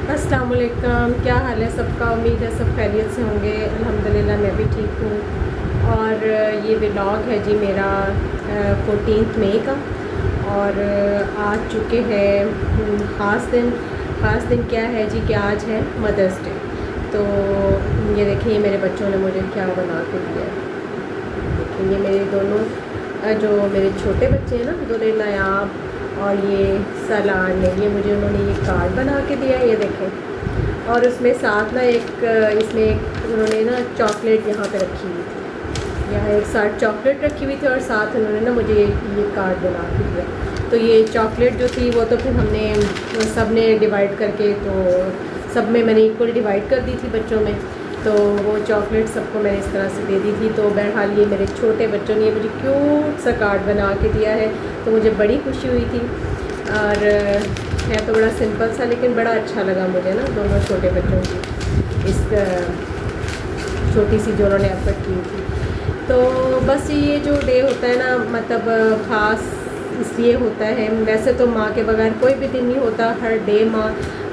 अस्सलाम वालेकुम। क्या हाल है सबका? उम्मीद है सब खैरियत से होंगे। अल्हम्दुलिल्लाह मैं भी ठीक हूँ। और ये व्लॉग है जी मेरा 14 मई का। और आज चुके हैं ख़ास दिन क्या है जी कि आज है मदर्स डे। तो ये देखिए मेरे बच्चों ने मुझे क्या बना के दिया है। देखिए ये मेरे दोनों जो मेरे छोटे बच्चे हैं ना, दुल्हे नायाब और ये सलान ने, ये मुझे उन्होंने ये कार्ड बना के दिया, ये देखें। और उसमें साथ ना उन्होंने ना चॉकलेट यहाँ पे रखी हुई थी, यहाँ एक साथ चॉकलेट रखी हुई थी और साथ उन्होंने ना मुझे ये कार्ड बना के दिया। तो ये चॉकलेट जो थी वो तो फिर हमने सब ने डिवाइड करके, तो सब में मैंने इक्वल डिवाइड कर दी थी बच्चों में। तो वो चॉकलेट सबको मैंने इस तरह से दे दी थी। तो बहरहाल ये मेरे छोटे बच्चों ने मुझे क्यूट सा कार्ड बना के दिया है, तो मुझे बड़ी खुशी हुई थी। और है तो बड़ा सिंपल सा, लेकिन बड़ा अच्छा लगा मुझे ना दोनों छोटे बच्चों की इस छोटी सी जो उन्होंने एफर्ट की थी। तो बस ये जो डे होता है ना, मतलब ख़ास इसलिए होता है। वैसे तो माँ के बगैर कोई भी दिन नहीं होता,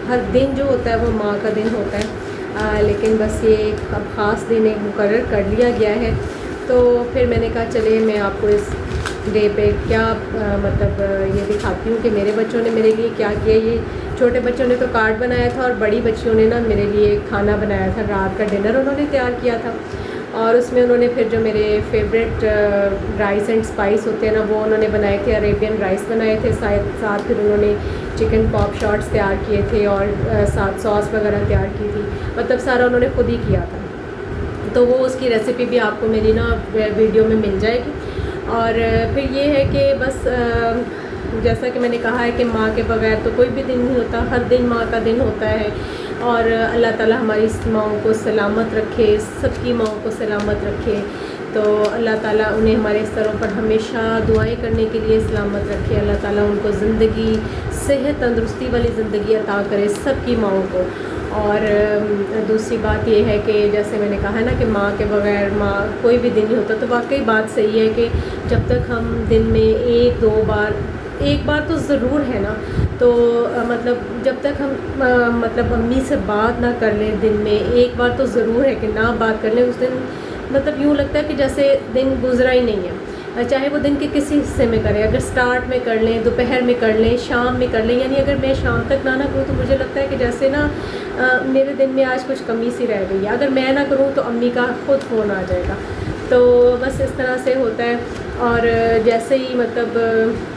हर दिन जो होता है वो माँ का दिन होता है। लेकिन बस ये अब ख़ास दिन एक मुकर्रर कर लिया गया है। तो फिर मैंने कहा चलिए मैं आपको इस डे पे क्या मतलब ये दिखाती हूँ कि मेरे बच्चों ने मेरे लिए क्या किया। ये छोटे बच्चों ने तो कार्ड बनाया था और बड़ी बच्चियों ने ना मेरे लिए खाना बनाया था, रात का डिनर उन्होंने तैयार किया था। और उसमें उन्होंने फिर जो मेरे फेवरेट राइस एंड स्पाइस होते हैं ना, वो उन्होंने बनाए थे, अरेबियन राइस बनाए थे। साथ फिर उन्होंने चिकन पॉप शॉट्स तैयार किए थे और साथ सॉस वगैरह तैयार की थी। मतलब सारा उन्होंने खुद ही किया था। तो वो उसकी रेसिपी भी आपको मेरी ना वीडियो में मिल जाएगी। और फिर ये है कि बस जैसा कि मैंने कहा है कि माँ के बगैर तो कोई भी दिन नहीं होता, हर दिन माँ का दिन होता है। और अल्लाह ताला हमारी माँओं को सलामत रखे, सबकी माँओं को सलामत रखे। तो अल्लाह ताला उन्हें हमारे स्तरों पर हमेशा दुआएं करने के लिए सलामत रखे। अल्लाह ताला उनको ज़िंदगी, सेहत, तंदुरुस्ती वाली ज़िंदगी अता करे सबकी माँओं को। और दूसरी बात ये है कि जैसे मैंने कहा है ना कि माँ के बगैर माँ कोई भी दिन नहीं होता। तो वाकई बात सही है कि जब तक हम दिन में एक बार तो ज़रूर है ना, तो मतलब जब तक हम मतलब अम्मी से बात ना कर लें दिन में, एक बार तो ज़रूर है कि ना बात कर लें उस दिन, मतलब यूँ लगता है कि जैसे दिन गुजरा ही नहीं है। चाहे वो दिन के किसी हिस्से में करें, अगर स्टार्ट में कर लें, दोपहर में कर लें, शाम में कर लें, यानी अगर मैं शाम तक ना करूँ तो मुझे लगता है कि जैसे ना मेरे दिन में आज कुछ कमी सी रह गई है। अगर मैं ना करूँ तो अम्मी का खुद फ़ोन आ जाएगा। तो बस इस तरह से होता है। और जैसे ही मतलब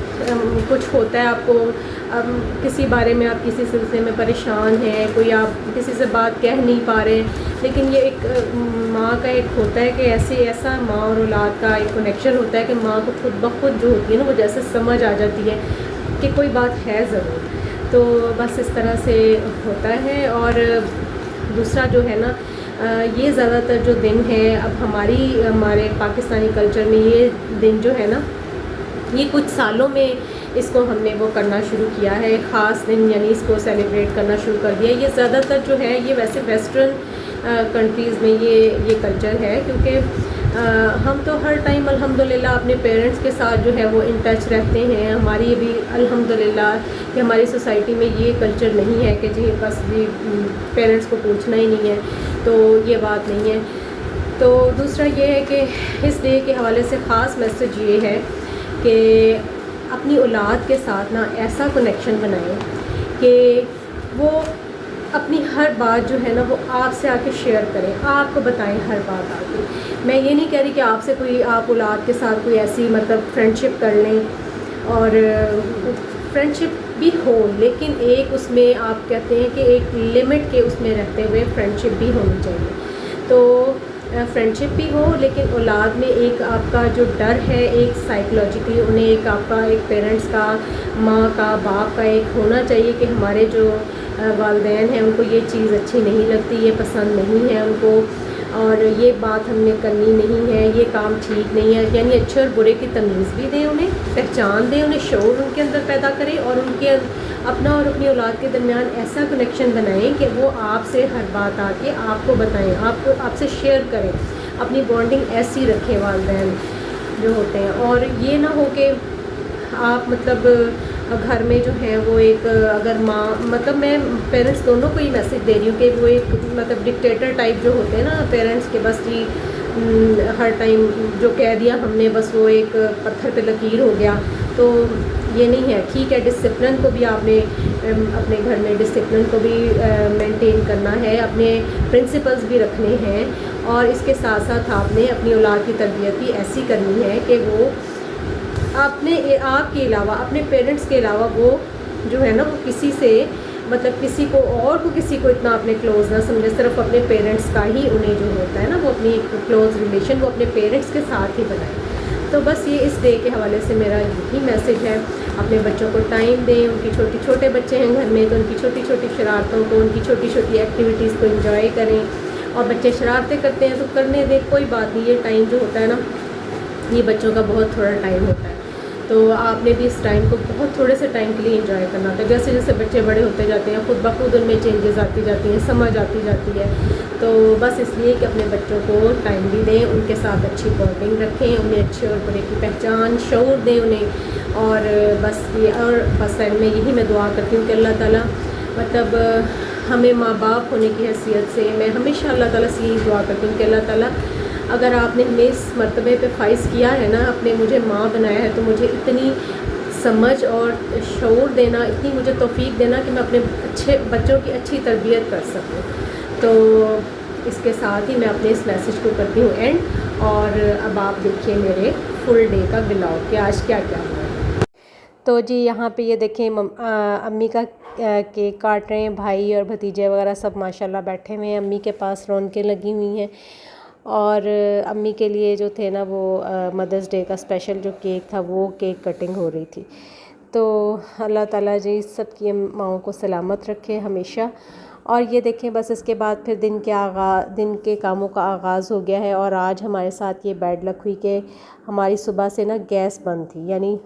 कुछ होता है आपको, किसी बारे में आप किसी सिलसिले में परेशान हैं, कोई आप किसी से बात कह नहीं पा रहे, लेकिन ये एक माँ का एक होता है कि ऐसा माँ और औलाद का एक कनेक्शन होता है कि माँ को खुद ब खुद जो होती है ना, वो जैसे समझ आ जाती है कि कोई बात है ज़रूर। तो बस इस तरह से होता है। और दूसरा जो है ना, ये ज़्यादातर जो दिन है अब हमारे पाकिस्तानी कल्चर में, ये दिन जो है ना, ये कुछ सालों में इसको हमने वो करना शुरू किया है, ख़ास दिन यानी इसको सेलिब्रेट करना शुरू कर दिया। ये ज़्यादातर जो है ये वैसे वेस्टर्न कंट्रीज़ में ये कल्चर है, क्योंकि हम तो हर टाइम अल्हम्दुलिल्लाह अपने पेरेंट्स के साथ जो है वो इन टच रहते हैं। हमारी भी अल्हम्दुलिल्लाह कि हमारी सोसाइटी में ये कल्चर नहीं है कि जी बस जी पेरेंट्स को पूछना ही नहीं है, तो ये बात नहीं है। तो दूसरा ये है कि इस डे के हवाले से ख़ास मैसेज ये है कि अपनी औलाद के साथ ना ऐसा कनेक्शन बनाएं कि वो अपनी हर बात जो है ना वो आपसे आके शेयर करें, आपको बताएं हर बात आके। मैं ये नहीं कह रही कि आप औलाद के साथ कोई ऐसी मतलब फ्रेंडशिप कर लें, और फ्रेंडशिप भी हो, लेकिन एक उसमें आप कहते हैं कि एक लिमिट के उसमें रहते हुए फ्रेंडशिप भी होनी चाहिए। तो फ्रेंडशिप भी हो, लेकिन औलाद में एक आपका जो डर है, एक साइकोलॉजिकली उन्हें एक आपका एक पेरेंट्स का, माँ का, बाप का एक होना चाहिए कि हमारे जो वालिदैन हैं उनको ये चीज़ अच्छी नहीं लगती, ये पसंद नहीं है उनको, और ये बात हमने करनी नहीं है, ये काम ठीक नहीं है। यानी अच्छे और बुरे की तमीज़ भी दें, उन्हें पहचान दें, उन्हें शऊर उनके अंदर पैदा करें, और उनके अपना और अपनी औलाद के दरमियान ऐसा कनेक्शन बनाएं कि वो आपसे हर बात आके आपको बताएं, आपसे शेयर करें, अपनी बॉन्डिंग ऐसी रखें वालिदैन जो होते हैं। और ये ना हो कि आप मतलब घर में जो है वो एक अगर माँ मतलब मैं पेरेंट्स दोनों को ही मैसेज दे रही हूँ कि वो एक मतलब डिक्टेटर टाइप जो होते हैं ना पेरेंट्स के, बस जी हर टाइम जो कह दिया हमने बस वो एक पत्थर पे लकीर हो गया, तो ये नहीं है। ठीक है, डिसिप्लिन को भी आपने अपने घर में डिसिप्लिन को भी मेंटेन करना है, अपने प्रिंसिपल्स भी रखने हैं, और इसके साथ साथ आपने अपनी औलाद की तरबियत भी ऐसी करनी है कि वो आपके अलावा अपने पेरेंट्स के अलावा वो जो है ना वो किसी से मतलब किसी को इतना अपने क्लोज ना समझे, सिर्फ अपने पेरेंट्स का ही उन्हें जो होता है ना वो अपनी एक क्लोज रिलेशन वो अपने पेरेंट्स के साथ ही बनाए। तो बस ये इस डे के हवाले से मेरा यही मैसेज है। अपने बच्चों को टाइम दें, उनकी छोटे बच्चे हैं घर में तो उनकी छोटी छोटी शरारतों को, उनकी छोटी छोटी एक्टिविटीज़ को एंजॉय करें, और बच्चे शरारतें करते हैं तो करने दें, कोई बात नहीं। ये टाइम जो होता है ना ये बच्चों का बहुत थोड़ा टाइम होता है, तो आपने भी इस टाइम को बहुत थोड़े से टाइम के लिए एंजॉय करना होता है। जैसे जैसे बच्चे बड़े होते जाते हैं खुद ब खुद उनमें चेंजेस आती जाती हैं, समझ आती जाती है, तो बस इसलिए कि अपने बच्चों को टाइम भी दें, उनके साथ अच्छी बॉन्डिंग रखें, उन्हें अच्छे और बुरे की पहचान शऊर दें उन्हें। और बस एंड में यही मैं दुआ करती हूँ कि अल्लाह ताला मतलब हमें माँ बाप होने की हैसियत से मैं हमेशा अल्लाह ताला से यही दुआ करती हूँ कि अल्लाह ताला अगर आपने हमें इस मर्तबे पे फाइज़ किया है ना, आपने मुझे माँ बनाया है, तो मुझे इतनी समझ और शऊर देना, इतनी मुझे तौफीक देना कि मैं अपने अच्छे बच्चों की अच्छी तरबियत कर सकूँ। तो इसके साथ ही मैं अपने इस मैसेज को करती हूँ एंड। और अब आप देखिए मेरे फुल डे का ब्लॉग कि आज क्या क्या हुआ। तो जी यहाँ पे ये देखें अम्मी का केक काट रहे हैं, भाई और भतीजे वगैरह सब माशाल्लाह बैठे हुए हैं, अम्मी के पास रौनकें लगी हुई हैं। और अम्मी के लिए जो थे ना वो मदर्स डे का स्पेशल जो केक था वो केक कटिंग हो रही थी। तो अल्लाह ताला जी सब की माओं को सलामत रखे हमेशा। और ये देखें बस इसके बाद फिर दिन के कामों का आगाज़ हो गया है। और आज हमारे साथ ये बैड लक हुई कि हमारी सुबह से ना गैस बंद थी, यानी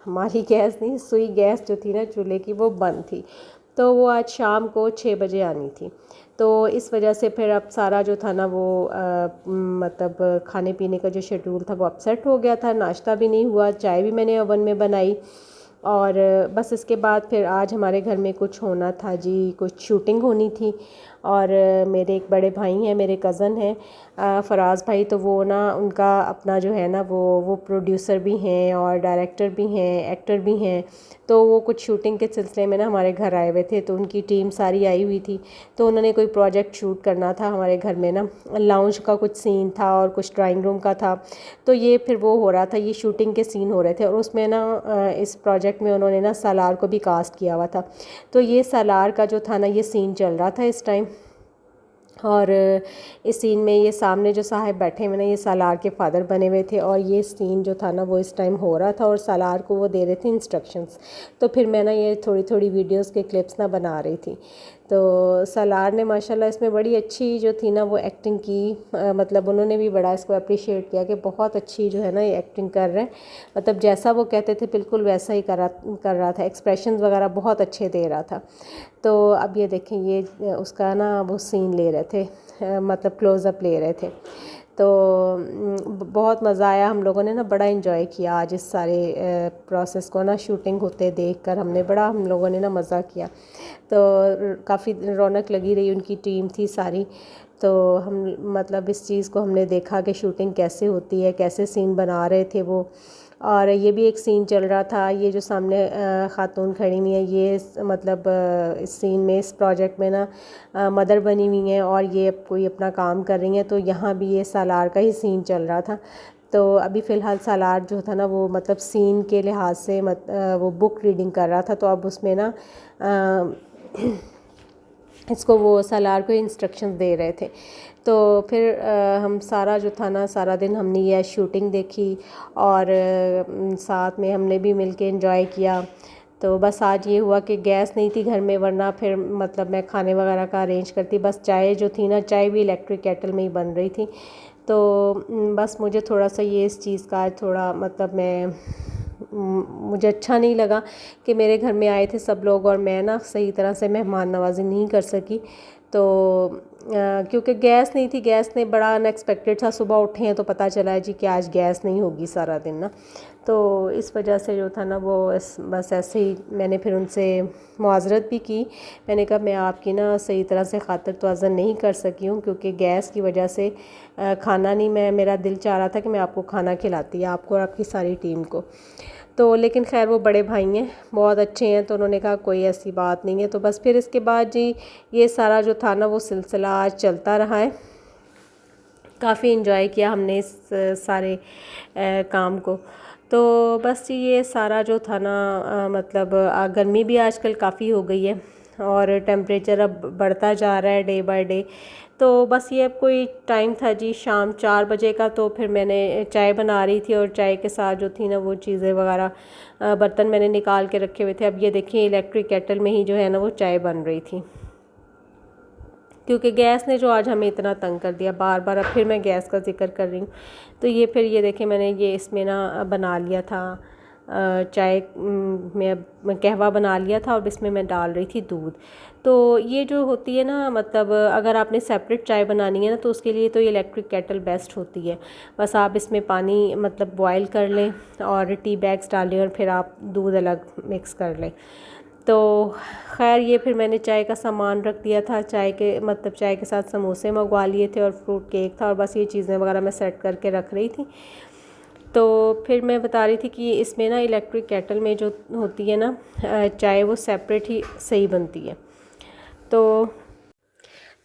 हमारी गैस नहीं सुई गैस जो थी ना चूल्हे की वो बंद थी, तो वो आज शाम को 6 बजे आनी थी। तो इस वजह से फिर अब सारा जो था ना वो मतलब खाने पीने का जो शेड्यूल था वो अपसेट हो गया था, नाश्ता भी नहीं हुआ, चाय भी मैंने ओवन में बनाई। और बस इसके बाद फिर आज हमारे घर में कुछ होना था जी, कुछ शूटिंग होनी थी। और मेरे एक बड़े भाई हैं, मेरे कज़न हैं फराज़ भाई, तो वो ना उनका अपना जो है ना वो प्रोड्यूसर भी हैं और डायरेक्टर भी हैं, एक्टर भी हैं। तो वो कुछ शूटिंग के सिलसिले में ना हमारे घर आए हुए थे, तो उनकी टीम सारी आई हुई थी। तो उन्होंने कोई प्रोजेक्ट शूट करना था हमारे घर में ना, लाउंज का कुछ सीन था और कुछ ड्राइंग रूम का था। तो ये फिर वो हो रहा था, ये शूटिंग के सीन हो रहे थे। और उसमें ना इस प्रोजेक्ट में उन्होंने ना सालार को भी कास्ट किया हुआ था। तो ये सालार का जो था ना ये सीन चल रहा था इस टाइम। और इस सीन में ये सामने जो साहब बैठे हुए ना ये सालार के फादर बने हुए थे, और ये सीन जो था ना वो इस टाइम हो रहा था और सालार को वो दे रहे थे इंस्ट्रक्शंस। तो फिर मैं ना ये थोड़ी थोड़ी वीडियोस के क्लिप्स ना बना रही थी। तो सालार ने माशाल्लाह इसमें बड़ी अच्छी जो थी ना वो एक्टिंग की, मतलब उन्होंने भी बड़ा इसको अप्रिशिएट किया कि बहुत अच्छी जो है ना ये एक्टिंग कर रहे हैं। मतलब जैसा वो कहते थे बिल्कुल वैसा ही कर रहा था, एक्सप्रेशंस वगैरह बहुत अच्छे दे रहा था। तो अब ये देखें ये उसका ना वो सीन ले रहे थे, मतलब क्लोज़अप ले रहे थे। तो बहुत मज़ा आया, हम लोगों ने ना बड़ा इन्जॉय किया आज इस सारे प्रोसेस को ना, शूटिंग होते देखकर हम लोगों ने ना मज़ा किया। तो काफ़ी रौनक लगी रही, उनकी टीम थी सारी। तो हम मतलब इस चीज़ को हमने देखा कि शूटिंग कैसे होती है, कैसे सीन बना रहे थे वो। और ये भी एक सीन चल रहा था, ये जो सामने ख़ातून खड़ी हुई है ये मतलब इस सीन में इस प्रोजेक्ट में ना मदर बनी हुई हैं और ये कोई अपना काम कर रही हैं। तो यहाँ भी ये सालार का ही सीन चल रहा था। तो अभी फ़िलहाल सालार जो था ना वो मतलब सीन के लिहाज से वो बुक रीडिंग कर रहा था, तो अब उसमें ना इसको वो सालार को इंस्ट्रक्शंस दे रहे थे। तो फिर हम सारा जो था ना सारा दिन हमने यह शूटिंग देखी और साथ में हमने भी मिल के एंजॉय किया। तो बस आज ये हुआ कि गैस नहीं थी घर में, वरना फिर मतलब मैं खाने वगैरह का अरेंज करती। बस चाय जो थी ना चाय भी इलेक्ट्रिक केटल में ही बन रही थी। तो बस मुझे थोड़ा सा ये इस चीज़ का थोड़ा मतलब मुझे अच्छा नहीं लगा कि मेरे घर में आए थे सब लोग और मैं ना सही तरह से मेहमान नवाजी नहीं कर सकी। तो क्योंकि गैस नहीं थी, गैस ने बड़ा अनएक्सपेक्टेड था, सुबह उठे हैं तो पता चला है जी कि आज गैस नहीं होगी सारा दिन ना। तो इस वजह से जो था ना वो बस ऐसे ही मैंने फिर उनसे मुआज़रत भी की। मैंने कहा मैं आपकी ना सही तरह से खातिर तवाज़ुन नहीं कर सकी हूँ, क्योंकि गैस की वजह से खाना नहीं, मेरा दिल चाह रहा था कि मैं आपको खाना खिलाती, आपको और आपकी सारी टीम को। तो लेकिन खैर वो बड़े भाई हैं, बहुत अच्छे हैं, तो उन्होंने कहा कोई ऐसी बात नहीं है। तो बस फिर इसके बाद जी ये सारा जो था ना वो सिलसिला आज चलता रहा है। काफ़ी इन्जॉय किया हमने इस सारे काम को। तो बस जी ये सारा जो था ना मतलब गर्मी भी आजकल काफ़ी हो गई है और टेम्परेचर अब बढ़ता जा रहा है डे बाय डे। तो बस ये अब कोई टाइम था जी शाम 4 बजे का, तो फिर मैंने चाय बना रही थी और चाय के साथ जो थी ना वो चीज़ें वगैरह बर्तन मैंने निकाल के रखे हुए थे। अब ये देखिए इलेक्ट्रिक केटल में ही जो है ना वो चाय बन रही थी, क्योंकि गैस ने जो आज हमें इतना तंग कर दिया बार बार। अब फिर मैं गैस का जिक्र कर रही हूँ। तो ये फिर ये देखें मैंने ये इसमें ना बना लिया था चाय में कहवा बना लिया था और इसमें मैं डाल रही थी दूध। तो ये जो होती है ना मतलब अगर आपने सेपरेट चाय बनानी है ना तो उसके लिए तो ये इलेक्ट्रिक केटल बेस्ट होती है। बस आप इसमें पानी मतलब बॉयल कर लें और टी बैग्स डाल लें और फिर आप दूध अलग मिक्स कर लें। तो खैर ये फिर मैंने चाय का सामान रख दिया था, चाय के साथ समोसे मंगवा लिए थे और फ्रूट केक था, और बस ये चीज़ें वगैरह मैं सेट करके रख रही थी। तो फिर मैं बता रही थी कि इसमें ना इलेक्ट्रिक केटल में जो होती है ना चाय वो सेपरेट ही सही बनती है।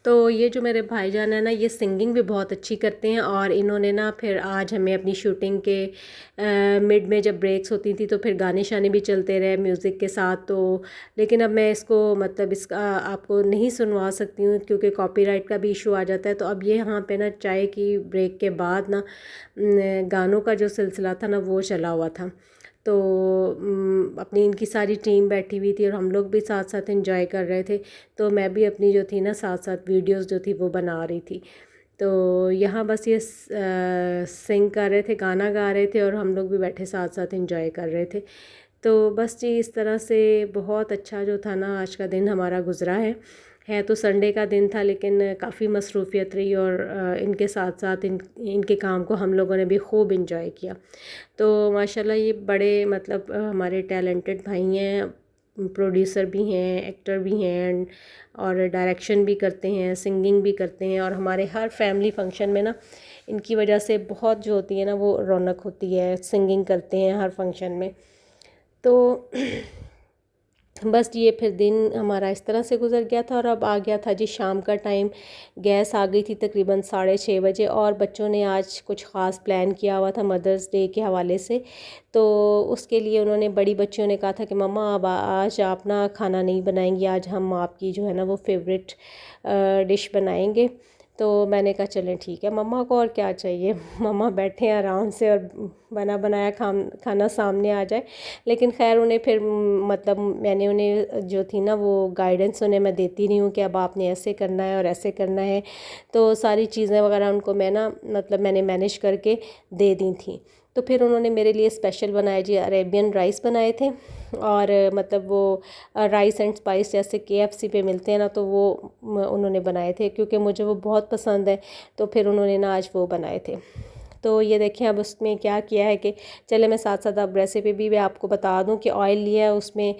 तो ये जो मेरे भाईजान है ना ये सिंगिंग भी बहुत अच्छी करते हैं, और इन्होंने ना फिर आज हमें अपनी शूटिंग के मिड में जब ब्रेक्स होती थी तो फिर गाने शाने भी चलते रहे म्यूज़िक के साथ। तो लेकिन अब मैं इसको मतलब इसका आपको नहीं सुनवा सकती हूँ क्योंकि कॉपीराइट का भी इशू आ जाता है। तो अब ये यहाँ पे ना चाय की ब्रेक के बाद ना गानों का जो सिलसिला था ना वो चला हुआ था। तो अपनी इनकी सारी टीम बैठी हुई थी और हम लोग भी साथ साथ एंजॉय कर रहे थे। तो मैं भी अपनी जो थी ना साथ साथ वीडियोस जो थी वो बना रही थी। तो यहाँ बस ये सिंग कर रहे थे, गाना गा रहे थे और हम लोग भी बैठे साथ साथ एंजॉय कर रहे थे। तो बस जी इस तरह से बहुत अच्छा जो था ना आज का दिन हमारा गुज़रा है तो संडे का दिन था, लेकिन काफ़ी मसरूफ़ियत रही और इनके साथ साथ इनके काम को हम लोगों ने भी खूब इंजॉय किया। तो माशाल्लाह ये बड़े मतलब हमारे टैलेंटेड भाई हैं, प्रोड्यूसर भी हैं, एक्टर भी हैं और डायरेक्शन भी करते हैं, सिंगिंग भी करते हैं, और हमारे हर फैमिली फंक्शन में ना इनकी वजह से बहुत जो होती है ना वो रौनक होती है। सिंगिंग करते हैं हर फंक्शन में। तो बस ये फिर दिन हमारा इस तरह से गुज़र गया था और अब आ गया था जी शाम का टाइम। गैस आ गई थी तकरीबन 6:30 बजे और बच्चों ने आज कुछ ख़ास प्लान किया हुआ था मदर्स डे के हवाले से। तो उसके लिए उन्होंने बड़ी बच्चियों ने कहा था कि मम्मा अब आज आप ना खाना नहीं बनाएंगी, आज हम आपकी जो है ना वो फेवरेट डिश बनाएंगे। तो मैंने कहा चलें ठीक है, मम्मा को और क्या चाहिए, मम्मा बैठे हैं आराम से और बना बनाया खाना सामने आ जाए। लेकिन खैर उन्हें फिर मतलब मैंने उन्हें जो थी ना वो गाइडेंस उन्हें मैं देती नहीं हूँ कि अब आपने ऐसे करना है और ऐसे करना है। तो सारी चीज़ें वगैरह उनको मैं ना मतलब मैंने मैनेज करके दे दी थी। तो फिर उन्होंने मेरे लिए स्पेशल बनाए जी अरेबियन राइस बनाए थे, और मतलब वो राइस एंड स्पाइस जैसे KFC पे मिलते हैं ना, तो वो उन्होंने बनाए थे क्योंकि मुझे वो बहुत पसंद है। तो फिर उन्होंने ना आज वो बनाए थे। तो ये देखें अब उसमें क्या किया है कि चले मैं साथ साथ अब रेसिपी भी मैं आपको बता दूं कि ऑयल लिया है, उसमें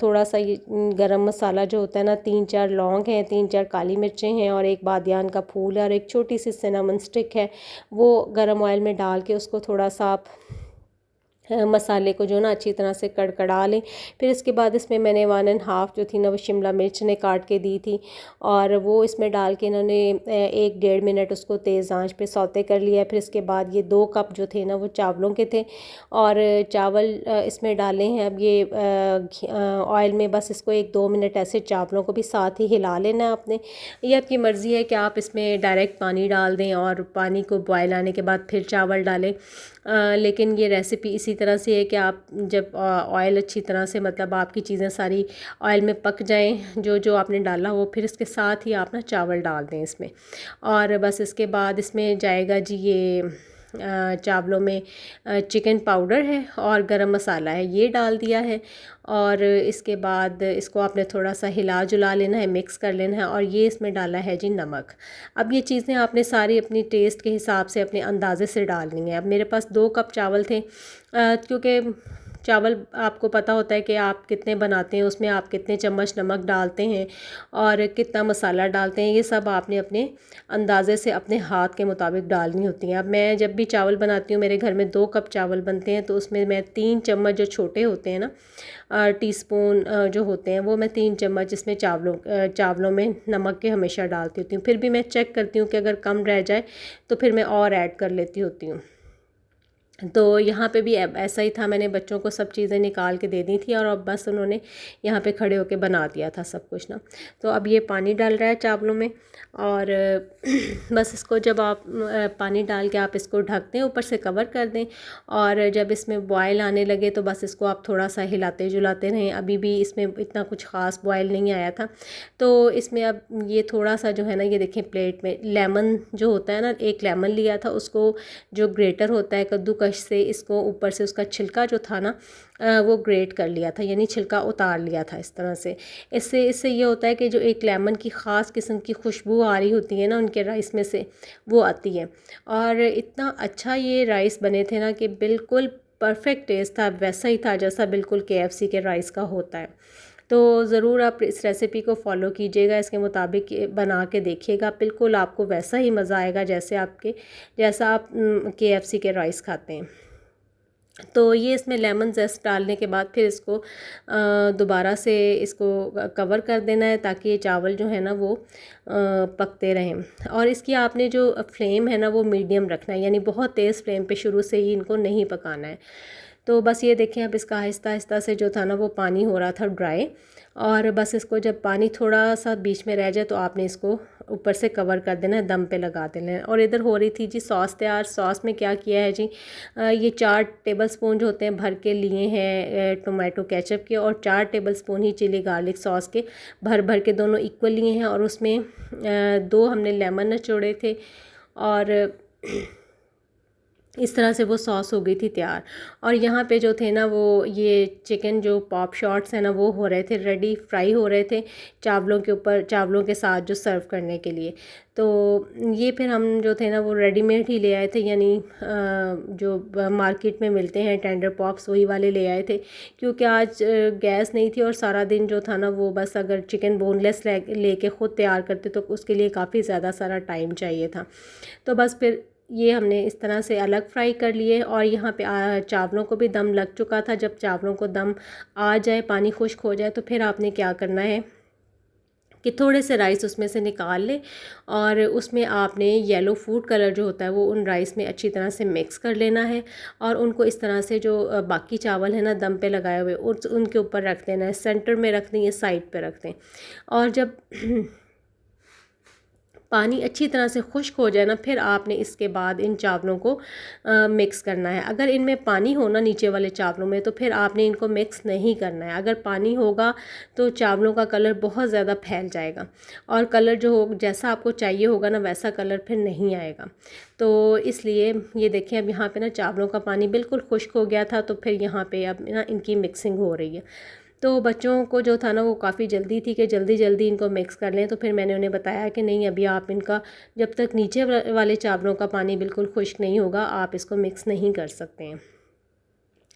थोड़ा सा ये गरम मसाला जो होता है ना, 3-4 लौंग हैं, 3-4 काली मिर्चें हैं और एक बादियान का फूल है और एक छोटी सी सिनेमन स्टिक है। वो गरम ऑयल में डाल के उसको थोड़ा सा आप मसाले को जो ना अच्छी तरह से कड़कड़ा लें। फिर इसके बाद इसमें मैंने 1.5 जो थी ना वो शिमला मिर्च ने काट के दी थी और वो इसमें डाल के इन्होंने 1-1.5 मिनट उसको तेज़ आंच पे सौते कर लिया। फिर इसके बाद ये 2 कप जो थे ना वो चावलों के थे और चावल इसमें डाले हैं। अब ये ऑयल में बस इसको 1-2 मिनट ऐसे चावलों को भी साथ ही हिला लेना है आपने। ये आपकी मर्ज़ी है कि आप इसमें डायरेक्ट पानी डाल दें और पानी को बॉयल आने के बाद फिर चावल डालें। लेकिन ये रेसिपी इसी तरह से है कि आप जब ऑयल अच्छी तरह से मतलब आपकी चीज़ें सारी ऑयल में पक जाएं, जो जो आपने डाला वो फिर इसके साथ ही आप ना चावल डाल दें इसमें। और बस इसके बाद इसमें जाएगा जी ये चावलों में चिकन पाउडर है और गरम मसाला है, ये डाल दिया है। और इसके बाद इसको आपने थोड़ा सा हिला जुला लेना है, मिक्स कर लेना है। और ये इसमें डाला है जी नमक। अब ये चीज़ें आपने सारी अपनी टेस्ट के हिसाब से अपने अंदाजे से डालनी है। अब मेरे पास 2 कप चावल थे, क्योंकि चावल आपको पता होता है कि आप कितने बनाते हैं, उसमें आप कितने चम्मच नमक डालते हैं और कितना मसाला डालते हैं, ये सब आपने अपने अंदाज़े से अपने हाथ के मुताबिक डालनी होती हैं। अब मैं जब भी चावल बनाती हूँ, मेरे घर में 2 कप चावल बनते हैं, तो उसमें मैं 3 चम्मच जो छोटे होते हैं ना टीस्पून जो होते हैं, वो मैं 3 चम्मच इसमें चावलों में नमक के हमेशा डालती होती हूँ। फिर भी मैं चेक करती हूँ कि अगर कम रह जाए तो फिर मैं और ऐड कर लेती होती हूँ। तो यहाँ पे भी ऐसा ही था, मैंने बच्चों को सब चीज़ें निकाल के दे दी थी और अब बस उन्होंने यहाँ पे खड़े होके बना दिया था सब कुछ ना। तो अब ये पानी डाल रहा है चावलों में और बस इसको जब आप पानी डाल के आप इसको ढक दें, ऊपर से कवर कर दें और जब इसमें बॉयल आने लगे तो बस इसको आप थोड़ा सा हिलाते जुलाते रहें। अभी भी इसमें इतना कुछ ख़ास बॉयल नहीं आया था। तो इसमें अब ये थोड़ा सा जो है ना, ये देखें प्लेट में लेमन जो होता है ना, एक लेमन लिया था, उसको जो ग्रेटर होता है कद्दूकश से इसको ऊपर से उसका छिलका जो था ना वो ग्रेट कर लिया था, यानी छिलका उतार लिया था इस तरह से। इससे ये होता है कि जो एक लेमन की ख़ास किस्म की खुशबू आ रही होती है ना उनके राइस में से, वो आती है। और इतना अच्छा ये राइस बने थे ना कि बिल्कुल परफेक्ट टेस्ट था, वैसा ही था जैसा बिल्कुल KFC के राइस का होता है। तो ज़रूर आप इस रेसिपी को फॉलो कीजिएगा, इसके मुताबिक बना के देखिएगा, बिल्कुल आपको वैसा ही मज़ा आएगा जैसा आप KFC के राइस खाते हैं। तो ये इसमें लेमन जेस्ट डालने के बाद फिर इसको दोबारा से इसको कवर कर देना है, ताकि ये चावल जो है ना वो पकते रहें। और इसकी आपने जो फ्लेम है ना वो मीडियम रखना है, यानी बहुत तेज़ फ्लेम पे शुरू से ही इनको नहीं पकाना है। तो बस ये देखें, अब इसका आहिस्ता आहिस्ता से जो था ना वो पानी हो रहा था ड्राई, और बस इसको जब पानी थोड़ा सा बीच में रह जाए तो आपने इसको ऊपर से कवर कर देना है, दम पे लगा देना है। और इधर हो रही थी जी सॉस तैयार। सॉस में क्या किया है जी, ये 4 टेबलस्पून जो होते हैं भर के लिए हैं टोमेटो केचप के, और 4 टेबलस्पून ही चिली गार्लिक सॉस के भर भर के दोनों इक्वल लिए हैं। और उसमें 2 हमने लेमन निचोड़े थे और इस तरह से वो सॉस हो गई थी तैयार। और यहाँ पे जो थे ना वो ये चिकन जो पॉप शॉट्स हैं ना वो हो रहे थे रेडी, फ्राई हो रहे थे चावलों के ऊपर, चावलों के साथ जो सर्व करने के लिए। तो ये फिर हम जो थे ना वो रेडीमेड ही ले आए थे, यानी जो मार्केट में मिलते हैं टेंडर पॉप्स, वही वाले ले आए थे। क्योंकि आज गैस नहीं थी और सारा दिन जो था ना वो बस अगर चिकन बोनलेस लेके ख़ुद तैयार करते तो उसके लिए काफ़ी ज़्यादा सारा टाइम चाहिए था। तो बस फिर ये हमने इस तरह से अलग फ्राई कर लिए। और यहाँ पे चावलों को भी दम लग चुका था। जब चावलों को दम आ जाए, पानी खुश्क हो जाए, तो फिर आपने क्या करना है कि थोड़े से राइस उसमें से निकाल लें और उसमें आपने येलो फूड कलर जो होता है वो उन राइस में अच्छी तरह से मिक्स कर लेना है। और उनको इस तरह से जो बाकी चावल है ना दम पे लगाए हुए उनके ऊपर रख देना है, सेंटर में रख दें या साइड पे रख दें। और जब पानी अच्छी तरह से खुश्क हो जाए ना, फिर आपने इसके बाद इन चावलों को मिक्स करना है। अगर इनमें पानी हो ना नीचे वाले चावलों में, तो फिर आपने इनको मिक्स नहीं करना है। अगर पानी होगा तो चावलों का कलर बहुत ज़्यादा फैल जाएगा और कलर जो हो जैसा आपको चाहिए होगा ना वैसा कलर फिर नहीं आएगा। तो इसलिए ये देखें, अब यहाँ पे ना चावलों का पानी बिल्कुल खुश्क हो गया था, तो फिर यहाँ पे अब ना इनकी मिक्सिंग हो रही है। तो बच्चों को जो था ना वो काफ़ी जल्दी थी कि जल्दी जल्दी इनको मिक्स कर लें। तो फिर मैंने उन्हें बताया कि नहीं, अभी आप इनका जब तक नीचे वाले चावलों का पानी बिल्कुल खुश्क नहीं होगा आप इसको मिक्स नहीं कर सकते हैं।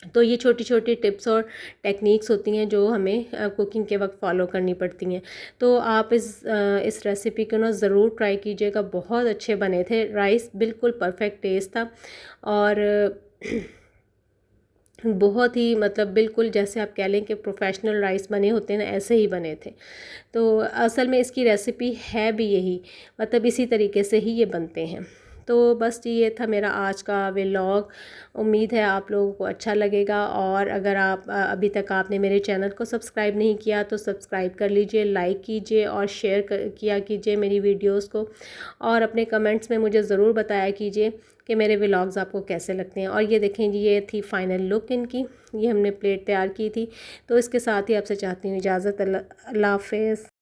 तो ये छोटी छोटी टिप्स और टेक्निक्स होती हैं जो हमें कुकिंग के वक्त फ़ॉलो करनी पड़ती हैं। तो आप इस रेसिपी को ना ज़रूर ट्राई कीजिएगा, बहुत अच्छे बने थे। राइस बिल्कुल परफेक्ट टेस्ट था और बहुत ही मतलब बिल्कुल जैसे आप कह लें कि प्रोफेशनल राइस बने होते हैं ना, ऐसे ही बने थे। तो असल में इसकी रेसिपी है भी यही, मतलब इसी तरीके से ही ये बनते हैं। तो बस ये था मेरा आज का व्लॉग। उम्मीद है आप लोगों को अच्छा लगेगा। और अगर आप अभी तक आपने मेरे चैनल को सब्सक्राइब नहीं किया तो सब्सक्राइब कर लीजिए, लाइक कीजिए और शेयर किया कीजिए मेरी वीडियोस को। और अपने कमेंट्स में मुझे ज़रूर बताया कीजिए कि मेरे व्लॉग्स आपको कैसे लगते हैं। और ये देखें जी, ये थी फ़ाइनल लुक इनकी, ये हमने प्लेट तैयार की थी। तो इसके साथ ही आपसे चाहती हूँ इजाज़त। अल्लाह हाफ़िज़।